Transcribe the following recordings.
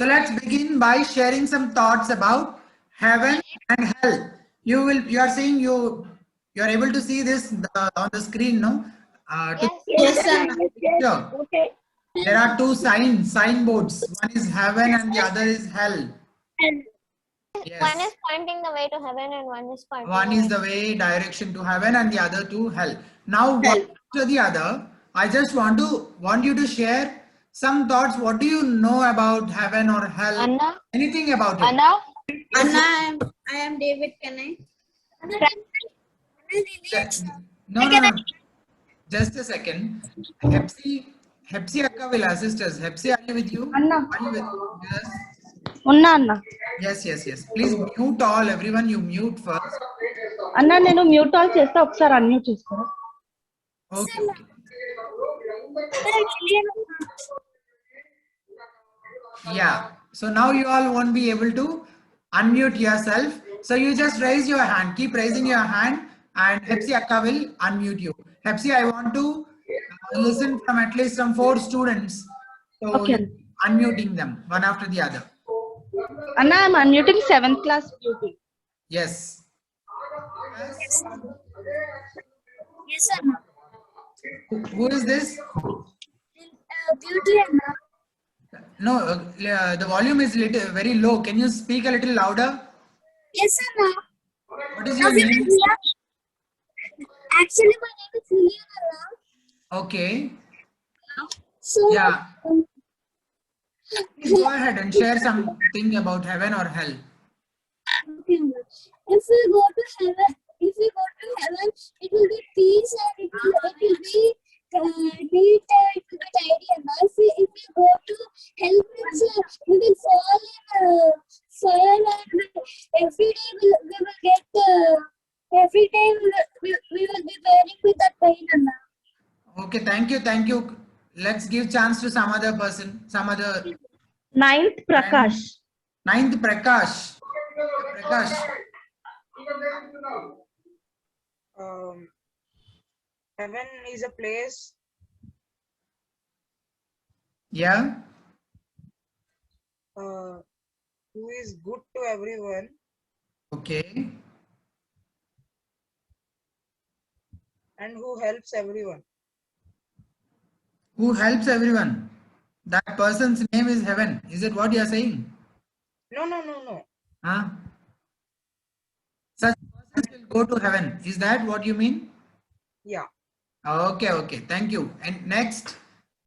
So let's begin by sharing some thoughts about heaven and hell. You are saying you are able to see this on the screen, no? Yes, sir. Sure. Okay. There are two signboards. One is heaven and the other is hell. Yes. One is pointing the way to heaven and one is pointing One is the way direction to heaven and the other to hell. Now one after the other, I just want you to share some thoughts. What do you know about heaven or hell? Anna? Anything about it? Anna? Anna, I am David. Can I? No. Just a second. Hepsi Akka will assist us. Hepsi, are you with you? Anna. Are you with us? Anna. Yes. Please mute all. Everyone, you mute first. అన్నా నేను mute all చేస్తా ఒకసారి unmute చేసుకోరా. Okay. Yeah. So now you all won't be able to unmute yourself. So you just raise your hand. Keep raising your hand and Hepsi Akka will unmute you. Hepsi, I want to listen from at least some 4 students. So Okay. unmuting them one after the other. అన్నా I'm unmuting 7th class beauty. Yes. Yes, sir. Who is this? Beauty, Anna. No, the volume is very low. Can you speak a little louder? Yes, Anna. What is your name? Actually, my name is Lilian, Anna. Okay. So, Yeah. Please go ahead and share something about heaven or hell. okay, Anna. If we go to heaven, it will be peace and it will be neat and it will be tidy. Anna. If we go to hell, we will fall in fire and every day we will get every day we will be bearing with that pain, Anna. Okay, thank you. Let's give chance to some other person, some other. 9th Prakash. 9th Prakash. Prakash. Heaven is a place Yeah. who is good to everyone Okay. and who helps everyone. Who helps everyone? That person's name is heaven. Is it what you are saying? No. Huh? Such persons will go to heaven. Is that what you mean? Yeah. Okay. Thank you. And next,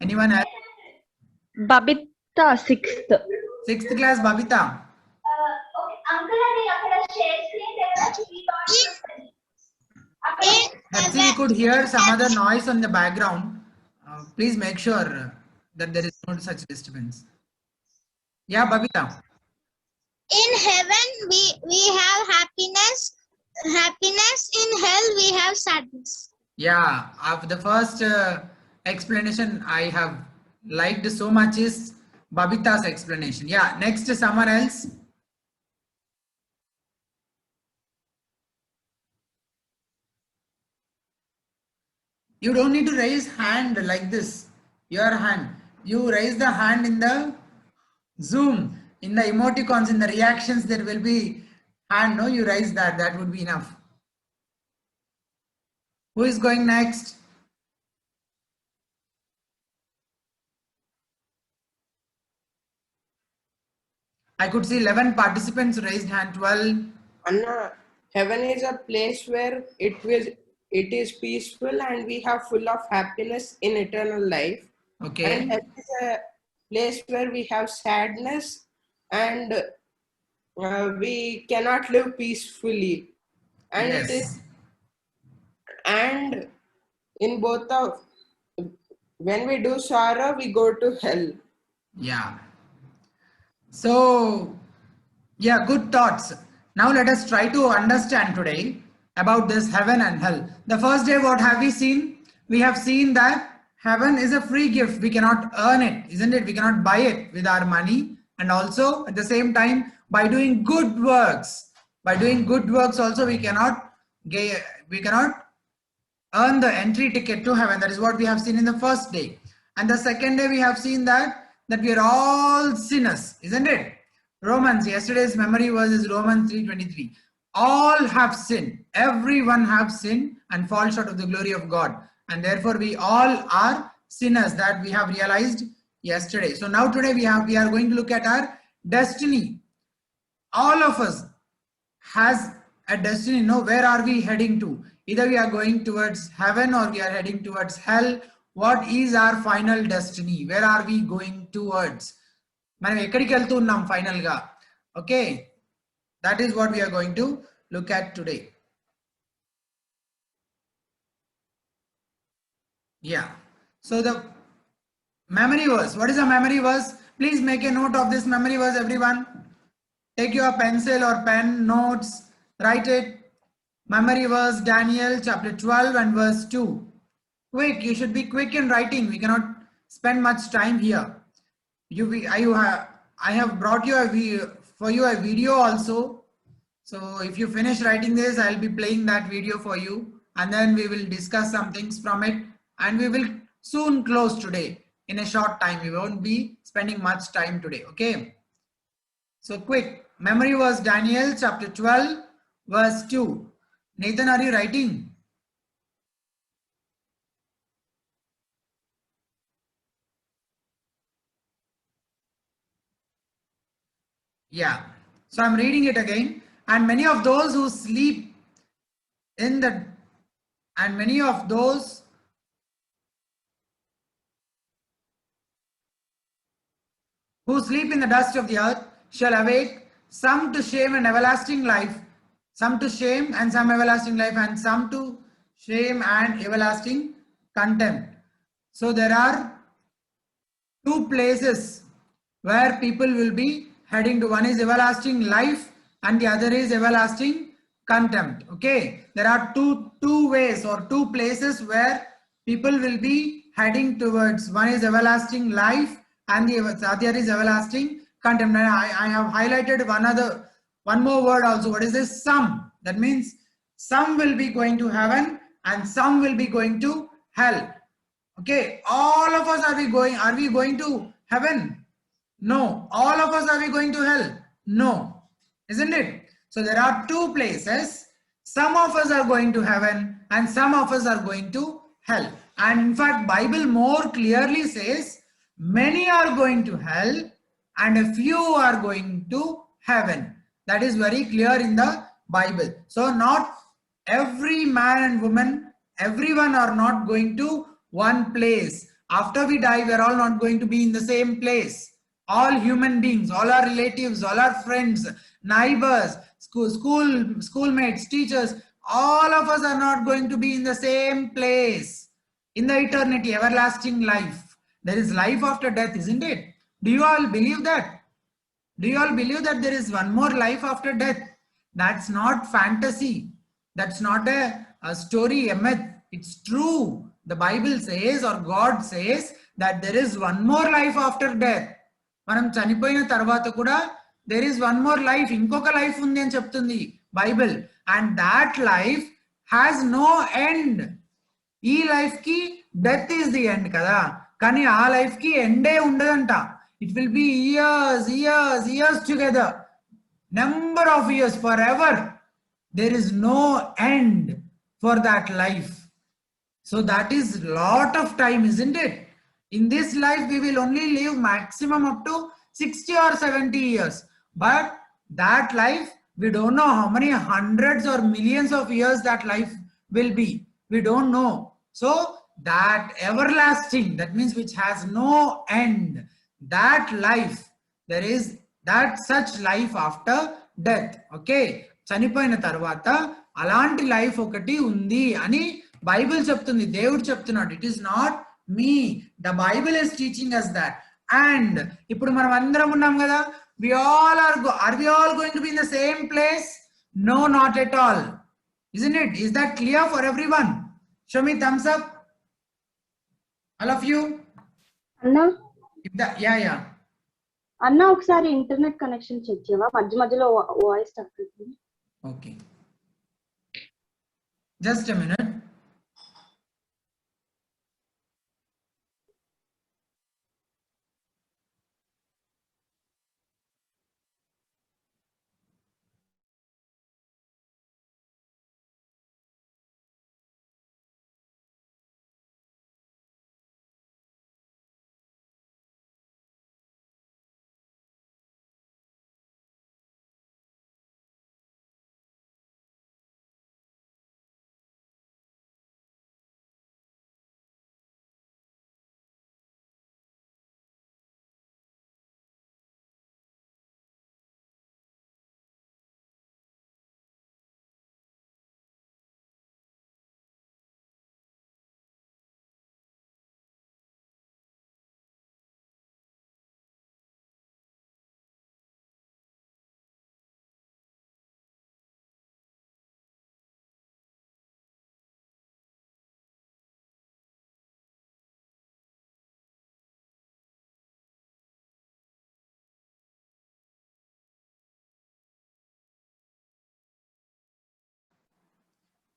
anyone else? Babita 6th. 6th class, Babita. Hepsi, we could hear some other noise on the background. Please make sure that there is no such disturbance. Yeah, Babita. In heaven we have happiness. In hell we have sadness. Yeah, the first explanation I have liked so much is Babita's explanation. Yeah, next is someone else. You don't need to raise hand like this. Your hand. You raise the hand in the Zoom, in the emoticons, in the reactions, there will be hand. No, you raise that. That would be enough. Who is going next? I could see 11 participants raised hand. 12. Anna, heaven is a place where it is peaceful and we have full of happiness in eternal life. Okay. And hell is a place where we have sadness and we cannot live peacefully. And Yes. it is, and in both of, when we do sorrow, we go to hell. Yeah. So, yeah, good thoughts. Now let us try to understand today about this heaven and hell. The first day, what have we seen? We have seen that heaven is a free gift. We cannot earn it, isn't it? We cannot buy it with our money. And also at the same time, by doing good works. By doing good works also, we cannot earn the entry ticket to heaven. That is what we have seen in the first day. And the second day, we have seen that that we are all sinners, isn't it? Romans, yesterday's memory verse is Romans 3:23. All have sinned. Everyone have sinned and fall short of the glory of God. And therefore we all are sinners, that we have realized yesterday. So now today we are going to look at our destiny. All of us has a destiny. No, where are we heading to? Either we are going towards heaven or we are heading towards hell. What is our final destiny? Where are we going towards? మనం ఎక్కడికి వెళ్తున్నాం final గా? Okay, that is what we are going to look at today. Yeah, so the memory verse, what is a memory verse? Please make a note of this memory verse, everyone. Take your pencil or pen, notes, write it. Memory verse, Daniel chapter 12 and verse 2. Quick, you should be quick in writing. We cannot spend much time here. I have brought you for you a video also. So if you finish writing this, I'll be playing that video for you, and then we will discuss some things from it, and we will soon close today in a short time. We won't be spending much time today. Okay. So quick, memory verse, Daniel chapter 12 verse 2. Nathan, are you writing? Yeah, so I'm reading it again. And many of those who sleep in the, and many of those who sleep in the dust of the earth shall awake, some to shame and everlasting life, some to shame and some everlasting life, and some to shame and everlasting contempt. So there are two places where people will be heading to. One is everlasting life and the other is everlasting contempt. Okay, there are two ways or two places where people will be heading towards. One is everlasting life and the other is everlasting contempt. And I have highlighted one more word also. What is this? Some. That means some will be going to heaven and some will be going to hell. Okay, all of us are we going to heaven? No. All of us are we going to hell? No. Isn't it? So there are two places. Some of us are going to heaven and some of us are going to hell. And in fact, Bible more clearly says many are going to hell and a few are going to heaven. That is very clear in the Bible. So not every man and woman, everyone are not going to one place. After we die, we are all not going to be in the same place. All human beings, all our relatives, all our friends, neighbors, schoolmates, teachers, all of us are not going to be in the same place in the eternity, everlasting life. There is life after death, isn't it? Do you all believe that? Do you all believe that there is one more life after death? That's not fantasy. That's not a story, a myth. It's true. The Bible says, or God says, that there is one more life after death. మనం చనిపోయిన తర్వాత కూడా there is one more life, ఇంకొక life ఉంది అని చెప్తుంది Bible. And that life has no end. ఈ life కి డెత్ ఈస్ ది ఎండ్ కదా, కానీ ఆ లైఫ్ కి ఎండే ఉండదంట. It will be years years years together, number of years, for ever. There is no end for that life. So that is lot of time, isn't it? In this life, we will only live maximum up to 60 or 70 years. But that life, we don't know how many hundreds or millions of years that life will be. We don't know. So that everlasting, that means which has no end, that life, there is that such life after death. Okay. చనిపోయిన తర్వాత అలాంటి life ఒకటి ఉంది అని Bible చెప్తుంది, దేవుడు చెప్తున్నాడు. It is not me, the Bible is teaching us that. And ఇప్పుడు మనం అందరం ఉన్నాం కదా, we all are we all going to be in the same place? No, not at all. Isn't it? Is that clear for everyone? Show me thumbs up, all of you. అన్నా Yeah. అన్న ఒకసారి internet connection check చేయవా? మధ్య మధ్యలో voice stuck అవుతుంది. Okay, just a minute.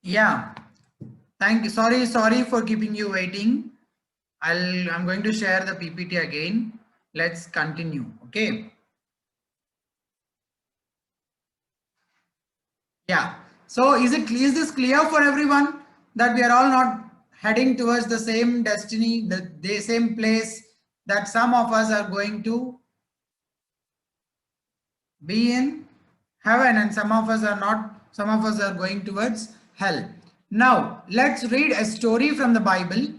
Yeah. Thank you. Sorry for keeping you waiting. I'm going to share the PPT again. Let's continue. Okay. Yeah. So is this clear for everyone that we are all not heading towards the same destiny, the same place, that some of us are going to be in heaven and some of us are not, some of us are going towards hell. Now let's read a story from the Bible.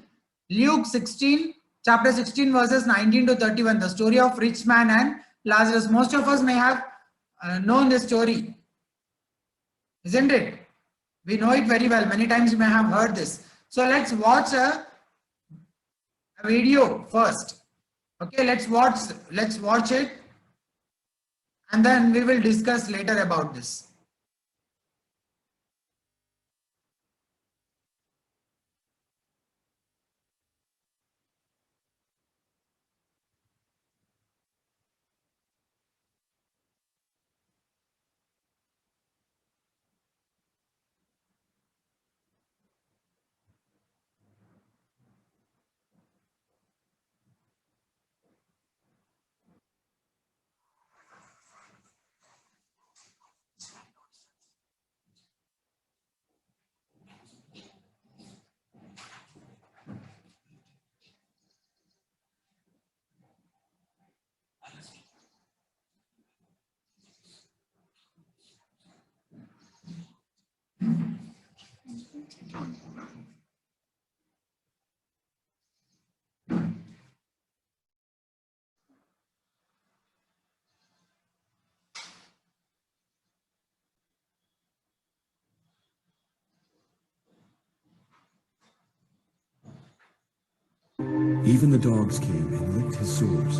Luke 16, chapter 16, verses 19 to 31, the story of rich man and Lazarus. Most of us may have known this story, isn't it? We know it very well. Many times you may have heard this. So let's watch a video first. Okay, let's watch it, and then we will discuss later about this. Even the dogs came and licked his sores.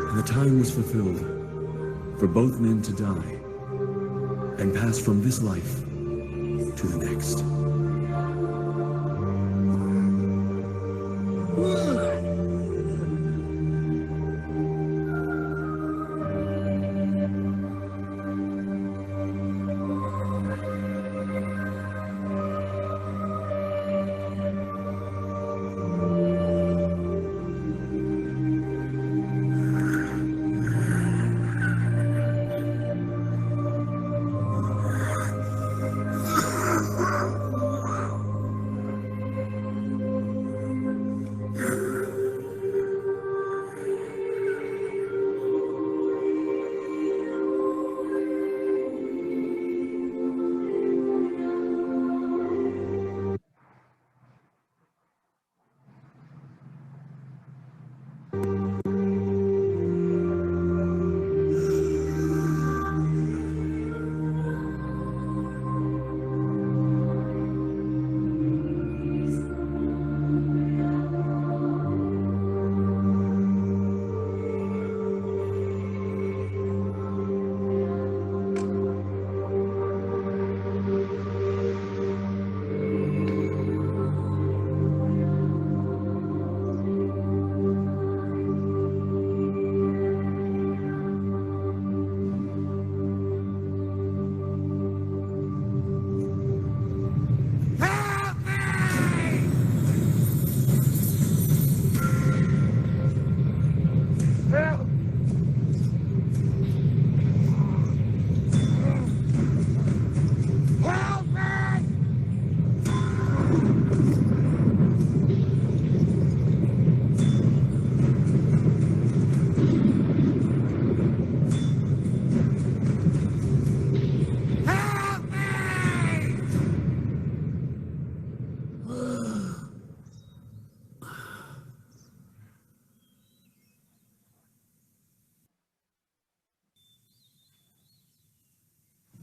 And the time was fulfilled for both men to die and pass from this life to the next.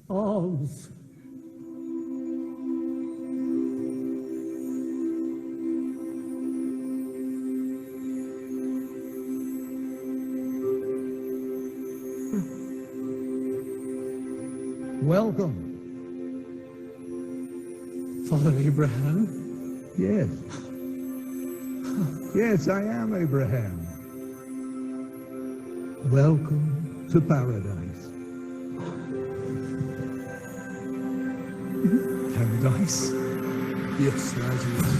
Alms. Welcome. Father Abraham? Yes. Yes, I am Abraham. Welcome to paradise. Paradise? Yes, Lazarus.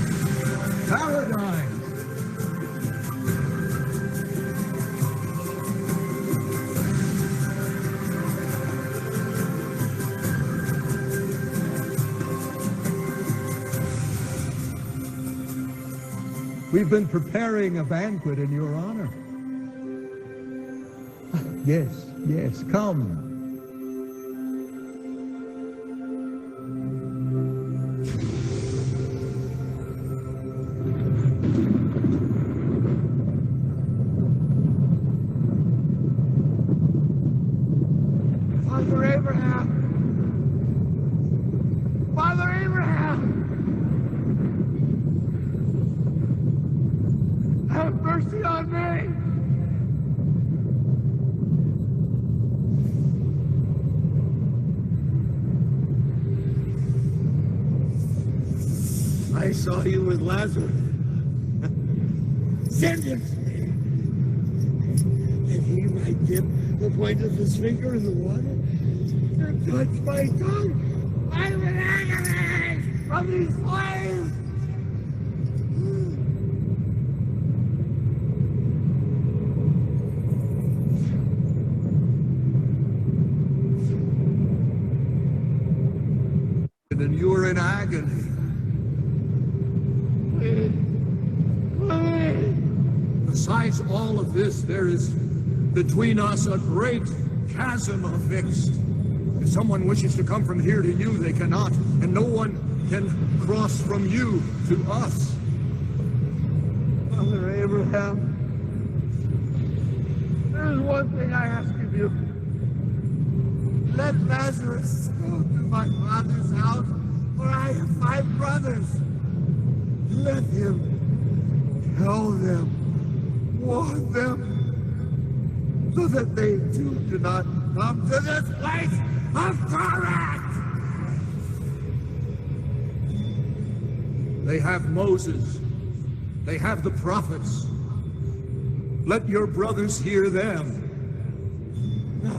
Paradise! We've been preparing a banquet in your honor. Yes, yes, come. Father Abraham! Father Abraham! Have mercy on me! I saw you with Lazarus. Send him to me. And he might dip the point of his finger in the water and touch my tongue. I'm in agony from these flames. And you're in agony. Besides all of this, there is between us a great chasm affixed. If someone wishes to come from here to you, they cannot, and no one can cross from you to us. Father Abraham, there's one thing I ask of you. Let Lazarus go to my father's house, for I have 5 brothers. Let him tell them, warn them, so that they too do not come to this place of torment. They have Moses. They have the prophets. Let your brothers hear them. No.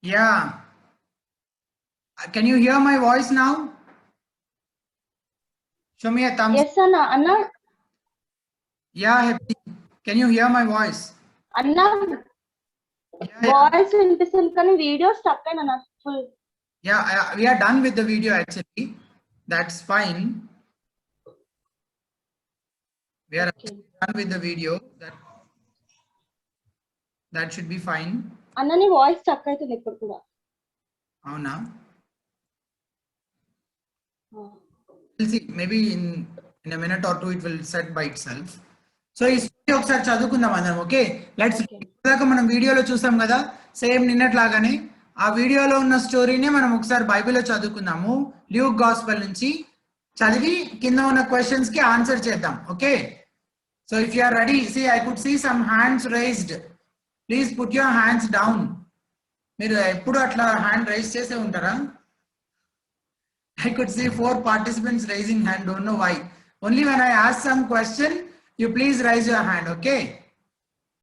Yeah. Can you hear my voice now? Show me a thumbs. Yes, Anna. Yeah, Happy. Can you hear my voice? Anna, Yeah, voice వినిపిస్తుంది కానీ video stuck అయినా full. yeah, we are done with the video actually. That's fine. We are done with the video. That should be fine. అన్న నీ voice stuck అవుతుంది ఇప్పుడు కూడా. అవునా? We'll see. Maybe in a minute or two it will set by itself. So ఈ story ఒకసారి చదువుకుందాం అందరం. Okay, let's. ఇందాక మనం వీడియోలో చూసాం కదా, సేమ్ నిన్నట్లాగానే ఆ వీడియోలో ఉన్న స్టోరీనే మనం ఒకసారి బైబిల్లో చదువుకుందాము. ల్యూక్ గాస్పెల్ నుంచి చదివి కింద ఉన్న క్వశ్చన్స్ కి ఆన్సర్ చేద్దాం. Okay, so if you are ready, see I could see some hands raised. Please put your hands down. మీరు ఎప్పుడు అట్లా హ్యాండ్ రైజ్ చేసే ఉంటారా? I could see 4 participants raising hand. Don't know why. Only when I ask some question, you please raise your hand. Okay.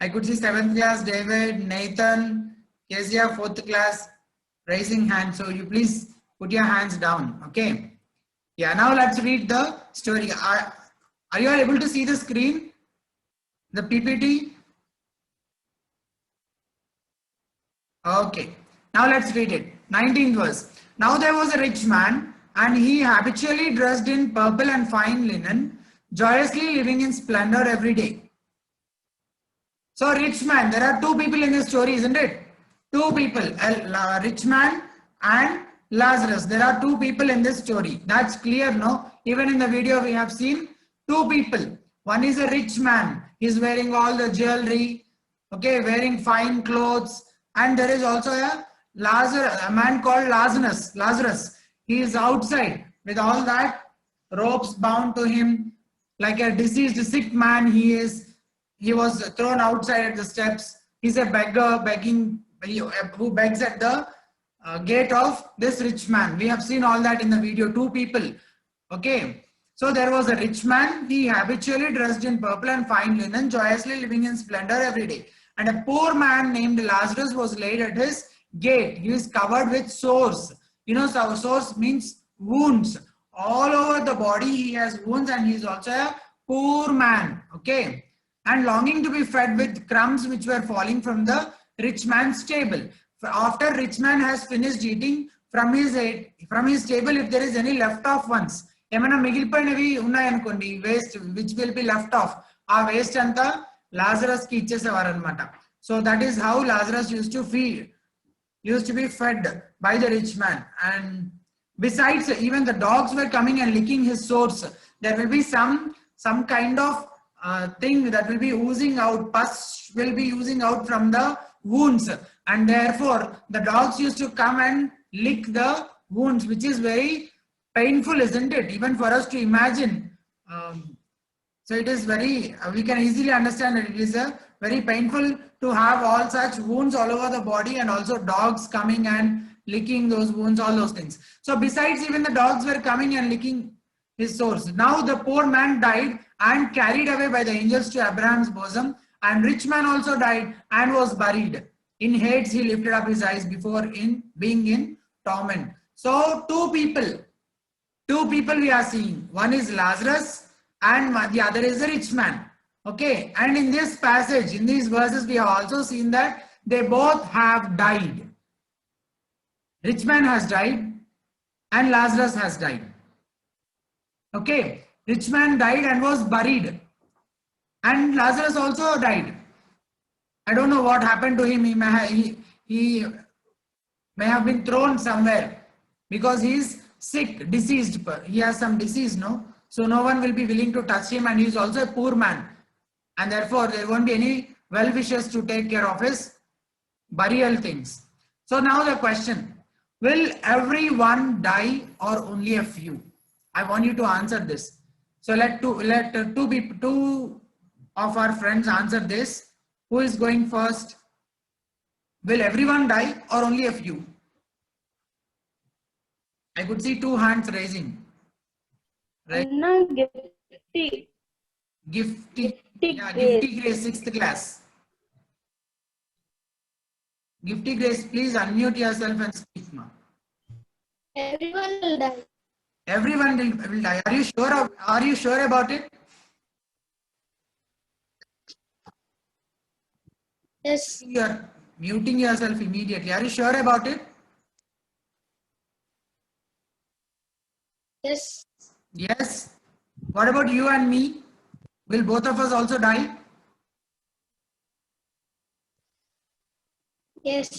I could see 7th class David, Nathan, Kezia 4th class raising hand. So you please put your hands down. Okay. Yeah. Now let's read the story. Are you all able to see the screen? The PPT? Okay. Now let's read it. 19th verse. Now there was a rich man, and he habitually dressed in purple and fine linen, joyously living in splendor every day. So rich man, there are 2 people in this story, isn't it? 2 people, a rich man and Lazarus. There are 2 people in this story. That's clear, no? Even in the video we have seen 2 people. One is a rich man. He's wearing all the jewelry, okay, wearing fine clothes. And there is also a man called Lazarus. He is outside with all that ropes bound to him, like a deceased, sick man he is. He was thrown outside at the steps. He's a beggar who begs at the gate of this rich man. We have seen all that in the video, 2 people. Okay. So there was a rich man. He habitually dressed in purple and fine linen, joyously living in splendor every day. And a poor man named Lazarus was laid at his gate. He is covered with sores. You know, so sores means wounds. All over the body he has wounds, and he is also a poor man. Okay. And longing to be fed with crumbs which were falling from the rich man's table. After rich man has finished eating from his table, if there is any left off ones, ఏమైనా మిగిలిపోయినవి ఉన్నాయనుకోండి, waste which will be left of, ఆ waste అంతా Lazarus కి ఇచ్చేసేవారు అనమాట. So that is how Lazarus used to be fed by the rich man. And besides, even the dogs were coming and licking his sores. There will be some kind of thing that will be oozing out, pus will be oozing out from the wounds, and therefore the dogs used to come and lick the wounds, which is very painful, isn't it? Even for us to imagine. So it is very, we can easily understand that it is very painful to have all such wounds all over the body, and also dogs coming and licking those wounds, all those things. So besides, even the dogs were coming and licking his sores. Now the poor man died and carried away by the angels to Abraham's bosom, and rich man also died and was buried. In Hades he lifted up his eyes before being in torment. So two people we are seeing. One is Lazarus and the other is the rich man. Okay, and in this passage, in these verses, we have also seen that they both have died. Rich man has died and Lazarus has died. Okay, rich man died and was buried, and Lazarus also died. I don't know what happened to him. He may have been thrown somewhere because he is sick, deceased. He has some disease, no? So no one will be willing to touch him, and he is also a poor man. And therefore, there won't be any well-wishers to take care of his burial things. So now the question, will everyone die or only a few? I want you to answer this. So let two of our friends answer this. Who is going first? Will everyone die or only a few? I could see 2 hands raising. Right? No, Gifty Grace, 6th class. Gifty Grace, please unmute yourself and speak now. Everyone will die. Everyone will die. Are you sure about it? Yes. You are muting yourself immediately. Are you sure about it? Yes. Yes. What about you and me? Will both of us also die? Yes.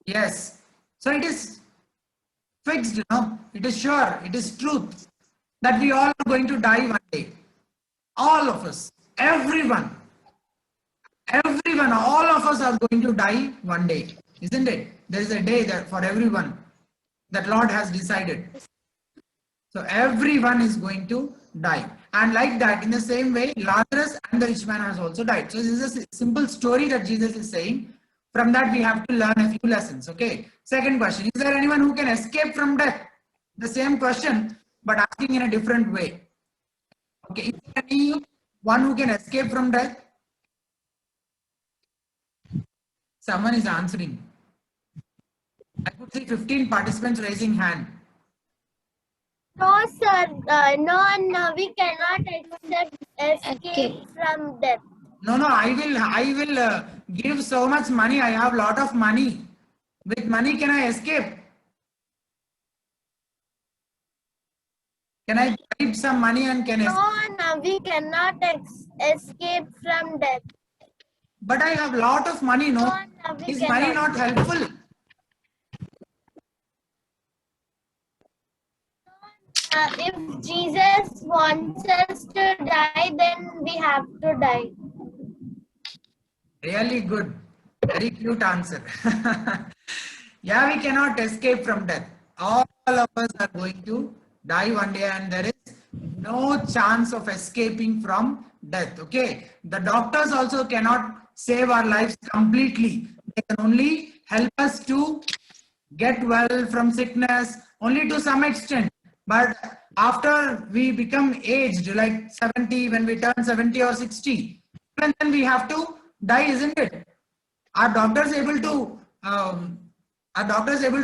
Yes. So it is fixed, no? It is sure, it is truth that we all are going to die one day. All of us, everyone, all of us are going to die one day, isn't it? There is a day that for everyone that Lord has decided. So everyone is going to die. And like that, in the same way, Lazarus and the rich man has also died. So this is a simple story that Jesus is saying. From that, we have to learn a few lessons. Okay. Second question, is there anyone who can escape from death? The same question, but asking in a different way. Okay. Is there anyone who can escape from death? Someone is answering. I could see 15 participants raising hand. No, sir. No, we cannot escape from death. No, I will give so much money. I have lot of money. With money, can I escape? Can I bribe some money and can escape? No, we cannot escape from death. But I have lot of money, no? No, we Is money cannot. not helpful? If Jesus wants us to die, then we have to die. Really good. Very cute answer. Yeah, we cannot escape from death. All of us are going to die one day, and there is no chance of escaping from death. Okay. The doctors also cannot save our lives completely. They can only help us to get well from sickness only to some extent. But after we become aged, like 70, when we turn 70 or 60, even then we have to die, isn't it? Are doctors able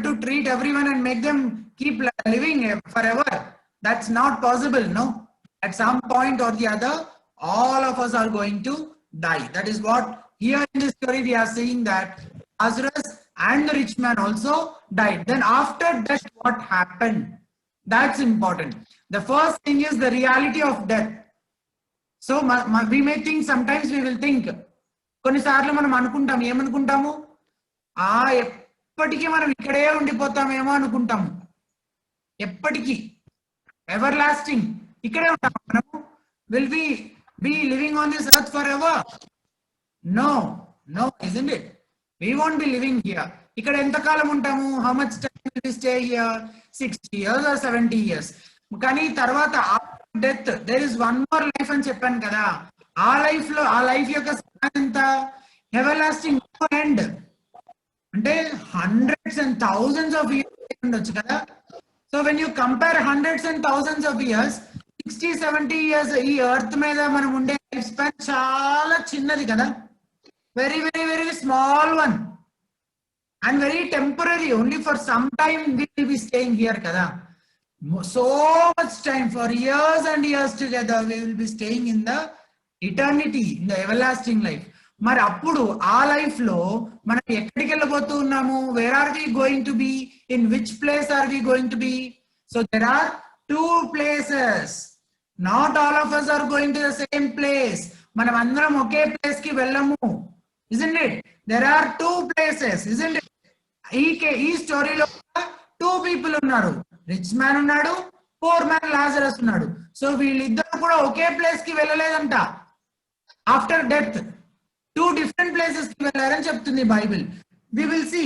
to treat everyone and make them keep living forever? That's not possible, no? At some point or the other, all of us are going to die. That is what here in this story we are seeing, that Lazarus and the rich man also died. Then after death, what happened? That's important. The first thing is the reality of death. So we may think, sometimes we will think, కొన్నిసార్లు మనం అనుకుంటాం, ఏమనుకుంటాము, ఎప్పటికీ మనం ఇక్కడే ఉండిపోతామేమో అనుకుంటాము. ఎప్పటికీ, ever lasting ఇక్కడే ఉంటాము మనము. Will we be living on this earth forever? No, isn't it? We won't be living here. ఇక్కడ ఎంతకాలం ఉంటాము? How much time will we stay here? 60 years or 70 years. కానీ తర్వాత death, there is one more life అని చెప్పాను కదా. ఆ life యొక్క ఎంత ఎవర్ ఎండ్ అంటే hundreds and thousands of years ఉండొచ్చు కదా. So when you compare hundreds and thousands of years, 60-70 years ఈ ఎర్త్ మీద మనం ఉండే లైఫ్ స్పాన్ చాలా చిన్నది కదా. Very very very small one and very temporary. Only for some time we will be staying here kada. So much time, for years and years together we will be staying in the eternity, in the everlasting life. మరి అప్పుడు ఆ life లో మనం ఎక్కడికి వెళ్ళబోతూ ఉన్నాము? Where are we going to be? In which place are we going to be? So there are 2 places. Not all of us are going to the same place. మనం అందరం ఒకే ప్లేస్ కి వెళ్ళము, isn't it? There are 2 places, isn't it? ఈ స్టోరీలో 2 people ఉన్నారు. Rich man ఉన్నాడు, poor man Lazarus ఉన్నాడు. So వీళ్ళిద్దరు కూడా ఒకే ప్లేస్ కి వెళ్ళలేదంట. ఆఫ్టర్ డెత్ 2 different places కి వెళ్ళారని చెప్తుంది Bible. We will see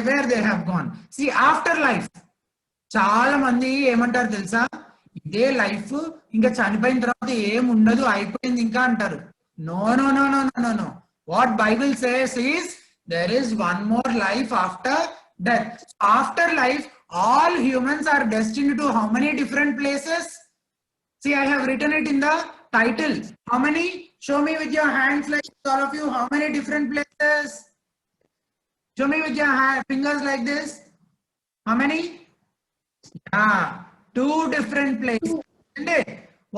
where they have gone. See after life, చాలా మంది ఏమంటారు తెలుసా, ఇదే లైఫ్, ఇంకా చనిపోయిన తర్వాత ఏం ఉండదు, అయిపోయింది ఇంకా అంటారు. No no no no no no. What Bible says is there is one more life after death. After life, all humans are destined to how many different places? See, I have written it in the title. How many? Show me with your hands, like all of you. How many different places? Show me with your fingers like this. How many? Yeah, 2 different places.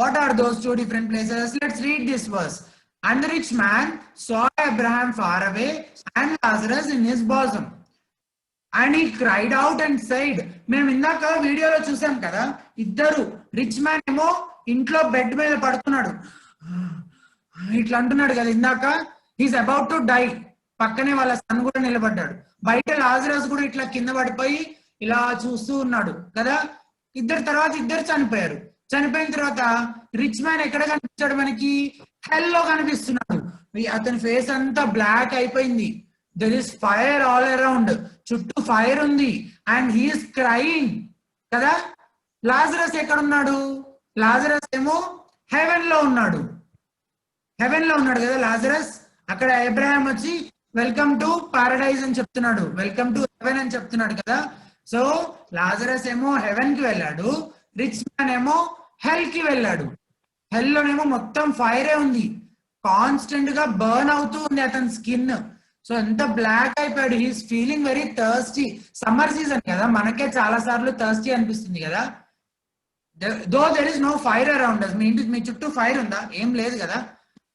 What are those 2 different places? Let's read this verse. And the rich man saw Abraham far away and Lazarus in his bosom. And he cried out and said, మేము ఇందాక వీడియోలో చూసాం కదా, ఇద్దరు, rich man ఏమో ఇంట్లో bed మీద పడుతున్నాడు, ఇట్లా అంటున్నాడు కదా ఇందాక, హీస్ అబౌట్ టు డై. పక్కనే వాళ్ళ సన్ కూడా నిలబడ్డాడు. బయట లాజరస్ కూడా ఇట్లా కింద పడిపోయి ఇలా చూస్తూ ఉన్నాడు కదా. ఇద్దరు చనిపోయారు. చనిపోయిన తర్వాత రిచ్ మ్యాన్ ఎక్కడ కనిపించాడు మనకి? హెల్ లో కనిపిస్తున్నాడు. అతని ఫేస్ అంతా బ్లాక్ అయిపోయింది. There is fire all around, చుట్టూ ఫైర్ ఉంది. అండ్ హీఈస్ క్రైయింగ్ కదా. లాజరస్ ఎక్కడ ఉన్నాడు? లాజరస్ ఏమో హెవెన్ లో ఉన్నాడు. హెవెన్ లో ఉన్నాడు కదా లాజరస్. అక్కడ అబ్రహాం వచ్చి వెల్కమ్ టు పారడైజ్ అని చెప్తున్నాడు, వెల్కమ్ టు హెవెన్ అని చెప్తున్నాడు కదా. సో లాజరస్ ఏమో హెవెన్ కి వెళ్ళాడు, రిచ్ మ్యాన్ ఏమో హెల్ కి వెళ్ళాడు. హెల్ లోనేమో మొత్తం ఫైరే ఉంది, కాన్స్టెంట్ గా బర్న్ అవుతూ ఉంది అతని స్కిన్. సో ఎంత బ్లాక్ అయిపోయాడు. He's feeling very thirsty. Summer season కదా, మనకే చాలా సార్లు థర్స్టీ అనిపిస్తుంది కదా. Though there is no fire around us. మీ చుట్టూ ఫైర్ ఉందా? ఏం లేదు కదా.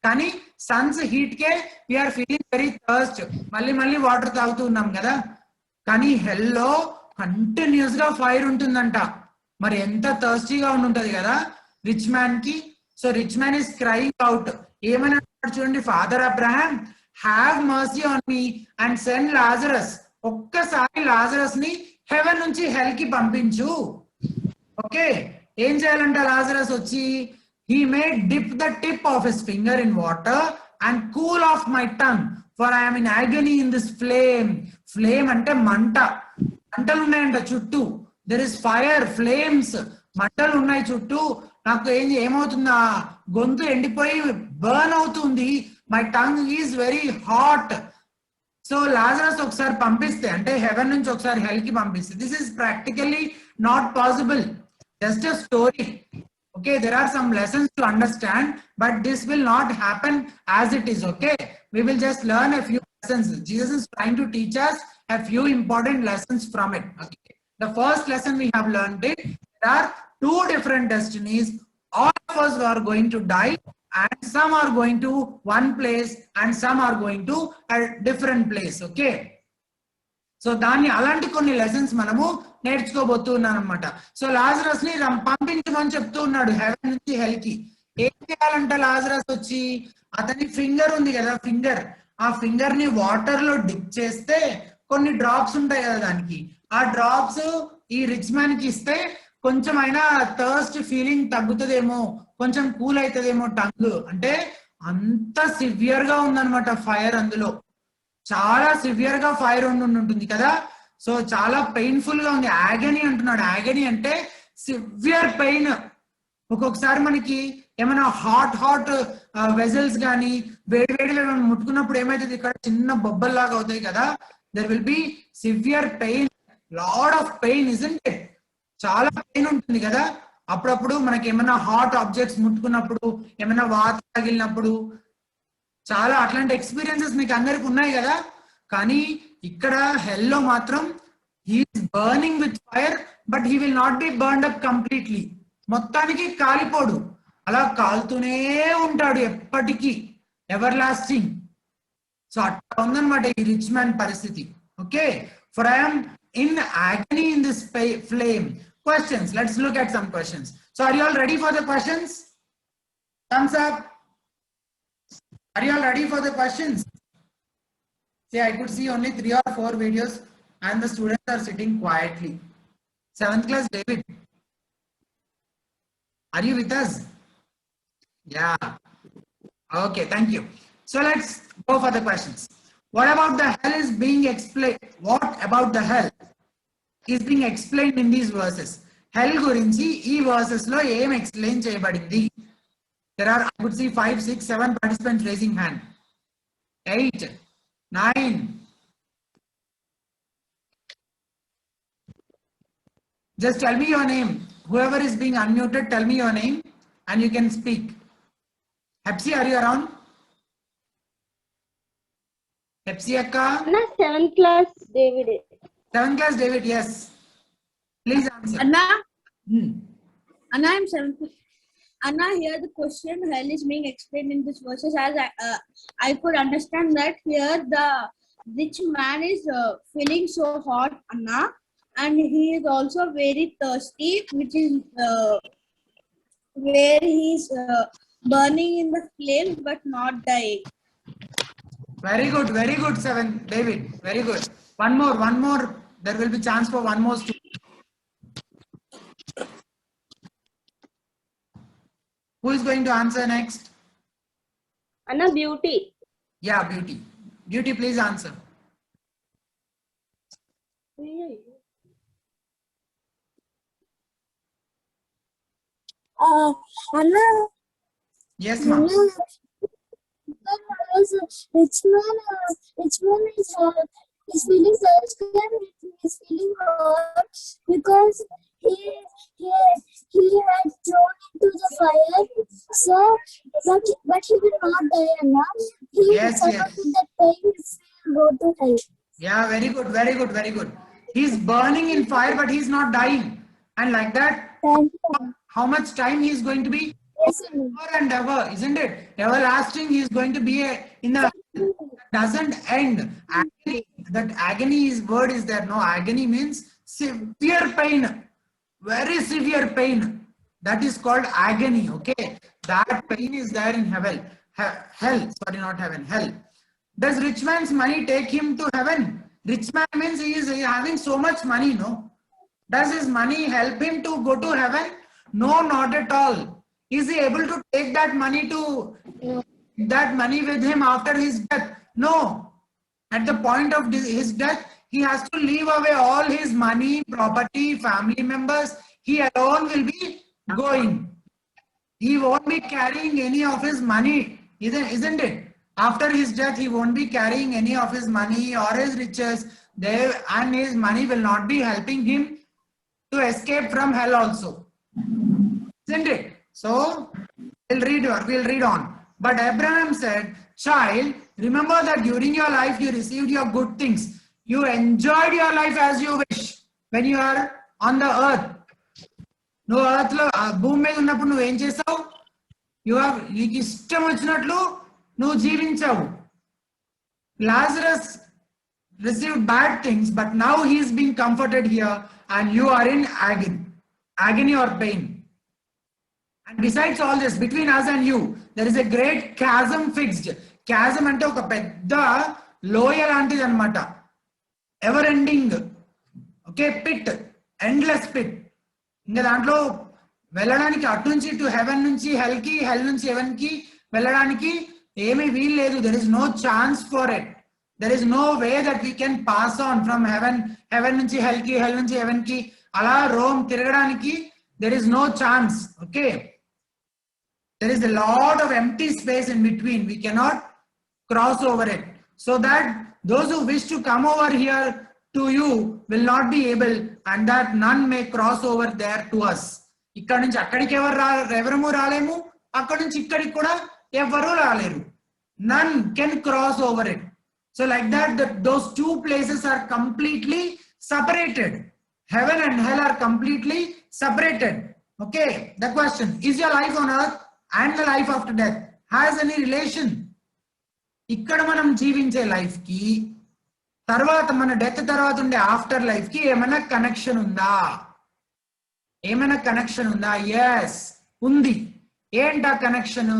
కానీ సన్స్ హీట్ కే వీఆర్ ఫీలింగ్ వెరీ థర్స్ట్. మళ్ళీ వాటర్ తాగుతూ ఉన్నాం కదా. కానీ హెల్ లో కంటిన్యూస్ గా ఫైర్ ఉంటుందంట. మరి ఎంత థర్స్టీగా ఉంటుంటది కదా రిచ్ మ్యాన్ కి. So rich man is crying out. ఏమని అంటాడు చూడండి, father Abraham, have mercy on me and send Lazarus. ఒక్కసారి లాజరస్ ని హెవెన్ నుంచి హెల్ కి పంపించు. ఓకే, ఏం చేయాలంట లాజరస్ వచ్చి, he may dip the tip of his finger in water and cool off my tongue, for I am in agony in this flame. Flame అంటే మంట, మంటలు ఉన్నాయంట చుట్టూ. there is fire, flames, మంటలు ఉన్నాయి చుట్టూ. నాకు ఏమవుతుందా, గొంతు ఎండిపోయి బర్న్ అవుతుంది. My tongue is very hot. So Lazarus ఒకసారి పంపిస్తే, అంటే హెవెన్ నుంచి ఒకసారి హెల్ కి పంపిస్తే, this is practically not possible, just a story. Okay, there are some lessons to understand, but this will not happen as it is. Okay, we will just learn a few lessons. Jesus is trying to teach us a few important lessons from it. Okay, the first lesson we have learned is there are two different destinies. All of us are going to die, and some are going to one place and some are going to a different place. Okay, so దాన్ని అలాంటి కొన్ని lessons మనము నేర్చుకోబోతున్నాం అనమాట. So Lazarus ని పంపించమని చెప్తూ ఉన్నాడు haven నుంచి హెల్ కి. ఏం చేయాలంట లాజరస్ వచ్చి, అతని ఫింగర్ ఉంది కదా, ఫింగర్, ఆ ఫింగర్ ని వాటర్ లో డిప్ చేస్తే కొన్ని డ్రాప్స్ ఉంటాయి కదా దానికి, ఆ డ్రాప్స్ ఈ రిచ్ మ్యాన్ కి ఇస్తే కొంచెం అయినా థర్స్ట్ ఫీలింగ్ తగ్గుతుందేమో, కొంచెం కూల్ అవుతుందేమో టంగ్. అంటే అంత సివియర్ గా ఉందన్నమాట ఫైర్, అందులో చాలా సివియర్ గా ఫైర్ ఉంటుంది కదా. సో చాలా పెయిన్ఫుల్ గా ఉంది. యాగనీ అంటున్నాడు. యాగనీ అంటే సివియర్ పెయిన్. ఒక్కొక్కసారి మనకి ఏమైనా హాట్ వెజల్స్ కానీ వేడివేడిగా ముట్టుకున్నప్పుడు ఏమైతుంది, ఇక్కడ చిన్న బొబ్బల్లాగా అవుతాయి కదా. There will be severe pain, lot of pain, isn't it? చాలా పెయిన్ ఉంటుంది కదా. అప్పుడప్పుడు మనకి ఏమైనా హాట్ ఆబ్జెక్ట్స్ ముట్టుకున్నప్పుడు, ఏమైనా వాత తగిలినప్పుడు, చాలా అట్లాంటి ఎక్స్పీరియన్సెస్ మీకు అందరికి ఉన్నాయి కదా. కానీ ఇక్కడ హెల్ లో మాత్రం he is burning with fire, but he will not be burned up completely. మొత్తానికి కాలిపోడు, అలా కాలుతూనే ఉంటాడు ఎప్పటికీ, ఎవర్ లాస్టింగ్. సో అట్లా ఉందన్నమాట ఈ రిచ్ మ్యాన్ పరిస్థితి. Okay, for I am in agony in this flame. Questions, let's look at some questions. So are you all ready for the questions? Thumbs up. Are you all ready for the questions? See, I could see only 3 or 4 videos and the students are sitting quietly. 7th class David, are you with us? Yeah. Okay, thank you. So let's go for the questions. What about the hell is being explained? What about the hell is being explained in these verses? Hell గురించి ఈ verses లో ఏం explain చేయబడింది? There are, I could see 5, 6, 7 participants raising hand. 8, 9. Just tell me your name. Whoever is being unmuted, tell me your name and you can speak. Hepsi, are you around? Hepsi akka? Anna, 7th class David. 7th class David, yes. Please answer. Anna, Hmm. Anna, I'm 7th. Anna, here the question hell is being explained in this verses as I could understand that here the rich man is feeling so hot, Anna, and he is also very thirsty, which is where he is burning in the flames but not dying. Very good, 7 David, very good. One more, there will be chance for one more student. Who is going to answer next? Anna, Beauty. Yeah, Beauty, please answer. Anna, Yes, ma'am. Rich man is feeling thirsty and is feeling hot because he had thrown into the fire. So, but he will not die, Anna. He Yes, will suffer yes. with that pain if he will go to hell. Yeah, very good. He's burning in fire, but he's not dying. And like that, Thank you. how much time he is going to be? Yes, Anna. Forever and ever, isn't it? Everlasting, he is going to be in the doesn't end. Agony, that agony is word is there. No, agony means severe pain, very severe pain. That is called agony. Okay, that pain is there in hell. Sorry, not heaven. Hell. Does rich man's money take him to heaven? Rich man means he is having so much money. No, Does his money help him to go to heaven? No, not at all. Is he able to take that money with him after his death? No. At the point of his death, he has to leave away all his money, property, family members. He alone will be going. He won't be carrying any of his money, isn't it? After his death, he won't be carrying any of his money or his riches. And his money will not be helping him to escape from hell also. Isn't it? So, we'll read on. But Abraham said, child, remember that during your life you received your good things. You enjoyed your life as you wish when you are on the earth. నువ్వు earth లో భూమి మీద ఉన్నప్పుడు నువ్వు ఏం చేసావు? నీకు ఇష్టం వచ్చినట్లు నువ్వు జీవించావు. Lazarus received bad things, but now he is being comforted here and you are in agony or pain. And besides all this, between us and you, there is a great chasm fixed. Chasm అంటే ఒక పెద్ద లోయ లాంటిది అన్నమాట. Ever ending, okay, pit, endless pit. ఇంకా దాంట్లో వెళ్ళడానికి అటు నుంచి టు హెవెన్ నుంచి హెల్ కి, హెల్ నుంచి హెవెన్ కి వెళ్ళడానికి ఏమీ వీలు లేదు. There is no chance for it. There is no way that we can pass on from heaven నుంచి హెల్ కి, హెల్ నుంచి హెవెన్ కి అలా రోమ్ తిరగడానికి there is no chance. Okay, there is a lot of empty space in between. We cannot cross over it, so that those who wish to come over here to you will not be able, and that none may cross over there to us. ఇక్కడ నుంచి అక్కడికి ఎవరము రాలేము, అక్కడి నుంచి ఇక్కడికి కూడా ఎవరు రాలేరు. None can cross over it. So like that, those two places are completely separated. Heaven and hell are completely separated. Okay, the question, is your life on earth and the life after death has any relation? ఇక్కడ మనం జీవించే life కి తర్వాత మన death తర్వాత ఉండే after life కి ఏమైనా కనెక్షన్ ఉందా? ఏమైనా కనెక్షన్ ఉందా? ఎస్, ఉంది. ఏంటా కనెక్షన్?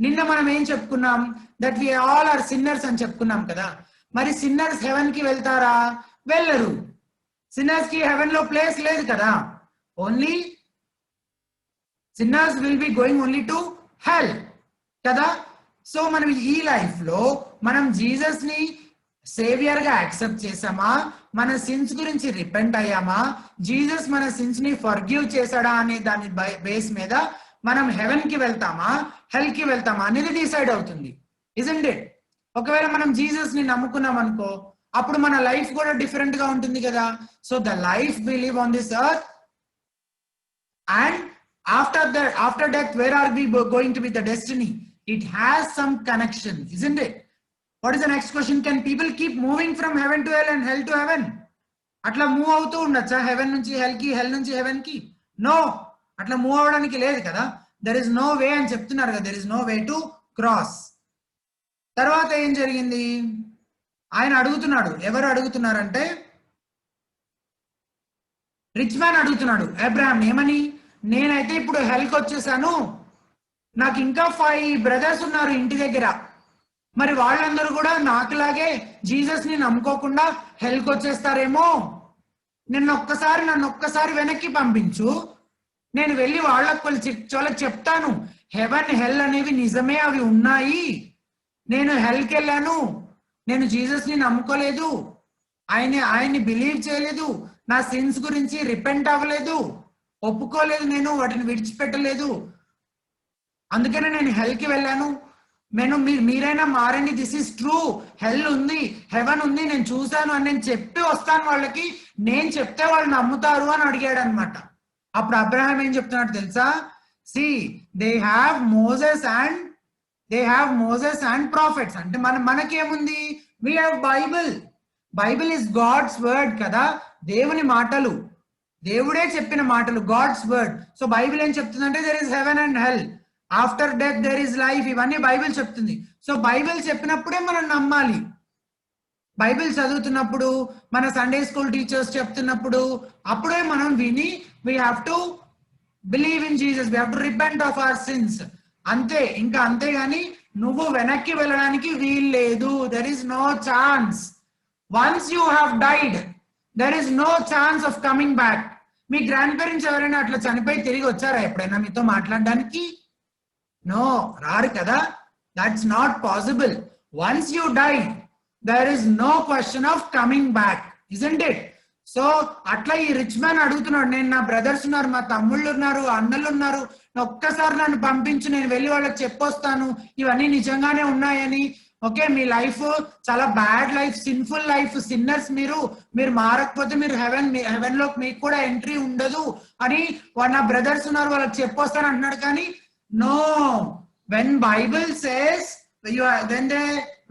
నిన్న మనం ఏం చెప్పుకున్నాం? That we all are sinners అని చెప్పుకున్నాం కదా. మరి సిన్నర్స్ హెవెన్ కి వెళ్తారా? వెళ్ళరు. సిన్నర్స్ కి హెవెన్ లో ప్లేస్ లేదు కదా. Only sinners will be going only to hell kada. So మనం ఈ లైఫ్ లో మనం జీసస్ ని సేవియర్ గా యాక్సెప్ట్ చేసామా? మన సిన్స్ గురించి రిపెంట్ అయ్యామా? జీసస్ మన సిన్స్ ని ఫర్గివ్ చేశాడా అనే దాని బేస్ మీద మనం హెవెన్ కి వెళ్తామా, హెల్ కి వెళ్తామా అనేది డిసైడ్ అవుతుంది. Isn't it? ఒకవేళ మనం జీసస్ ని నమ్ముకున్నాం అనుకో, అప్పుడు మన లైఫ్ కూడా డిఫరెంట్ గా ఉంటుంది కదా. So the life we live on this earth, and after death, where are we going to be? The destiny, it has some connection, isn't it? What is the next question? Can people keep moving from heaven to hell and hell to heaven? అట్లా move అవుతూ ఉండొచ్చా haven నుంచి hell కి, హెల్ నుంచి haven కి? No, అట్లా move అవడానికి లేదు కదా. దెర్ ఇస్ నో వే అని చెప్తున్నారు కదా. There is no way to cross. తర్వాత ఏం జరిగింది? ఆయన అడుగుతున్నాడు. ఎవరు అడుగుతున్నారంటే రిచ్ మ్యాన్ అడుగుతున్నాడు అబ్రహాం ఏమని? నేనైతే ఇప్పుడు హెల్కి వచ్చేసాను, నాకు ఇంకా 5 బ్రదర్స్ ఉన్నారు ఇంటి దగ్గర, మరి వాళ్ళందరూ కూడా నాకులాగే జీసస్ ని నమ్ముకోకుండా హెల్కి వచ్చేస్తారేమో. నన్ను ఒక్కసారి వెనక్కి పంపించు, నేను వెళ్ళి వాళ్ళకి చెప్తాను హెవెన్ హెల్ అనేవి నిజమే, అవి ఉన్నాయి. నేను హెల్కి వెళ్ళాను, నేను జీసస్ ని నమ్ముకోలేదు, ఆయన్ని బిలీవ్ చేయలేదు, నా సిన్స్ గురించి రిపెంట్ అవ్వలేదు, ఒప్పుకోలేదు, నేను వాటిని విడిచిపెట్టలేదు, అందుకనే నేను హెల్కి వెళ్ళాను. మీరైనా మారండి, దిస్ ఈస్ ట్రూ, హెల్ ఉంది, హెవెన్ ఉంది, నేను చూశాను అని నేను చెప్పి వస్తాను వాళ్ళకి, నేను చెప్తే వాళ్ళు నమ్ముతారు అని అడిగాడు అనమాట. అప్పుడు అబ్రహాం ఏం చెప్తున్నాడు తెలుసా? See they have Moses and prophets. అంటే మనకేముంది? We have Bible. Bible is God's word కదా, దేవుని మాటలు, దేవుడే చెప్పిన మాటలు, గాడ్స్ వర్డ్. సో బైబిల్ ఏం చెప్తుందంటే there is heaven and hell, after death there is life, ఇవన్నీ బైబిల్ చెప్తుంది. సో బైబిల్ చెప్పినప్పుడే మనం నమ్మాలి. బైబిల్ చదువుతున్నప్పుడు, మన సండే స్కూల్ టీచర్స్ చెప్తున్నప్పుడు, అప్పుడే మనం విని we have to believe in Jesus, we have to repent of our sins. అంతే, ఇంకా అంతేగాని నువ్వు వెనక్కి వెళ్ళడానికి వీలు లేదు. There is no chance. Once you have died, there is no chance of coming back. Me grand parents ఎవరైనా అట్లా చనిపోయి తిరిగి వచ్చారా ఎప్పుడైనా మీతో మాట్లాడడానికి? నో, రారు కదా. That's not possible. Once you die there is no question of coming back, isn't it? So అట్లా ఈ రిచ్ మ్యాన్ అడుగుతున్నాడు, నేను నా బ్రదర్స్ ఉన్నారు, మా తమ్ముళ్ళు ఉన్నారు, అన్నలు ఉన్నారు, ఒక్కసారి నన్ను పంపించు, నేను వెళ్ళి వాళ్ళకి చెప్పొస్తాను ఇవన్నీ నిజంగానే ఉన్నాయని. ఓకే, మీ లైఫ్ చాలా bad life, sinful life, sinners మీరు మారకపోతే మీరు హెవెన్ లోకి మీకు కూడా ఎంట్రీ ఉండదు అని నా బ్రదర్స్ ఉన్నారు వాళ్ళకి చెప్పొస్తాను అంటున్నాడు. కానీ no, when Bible says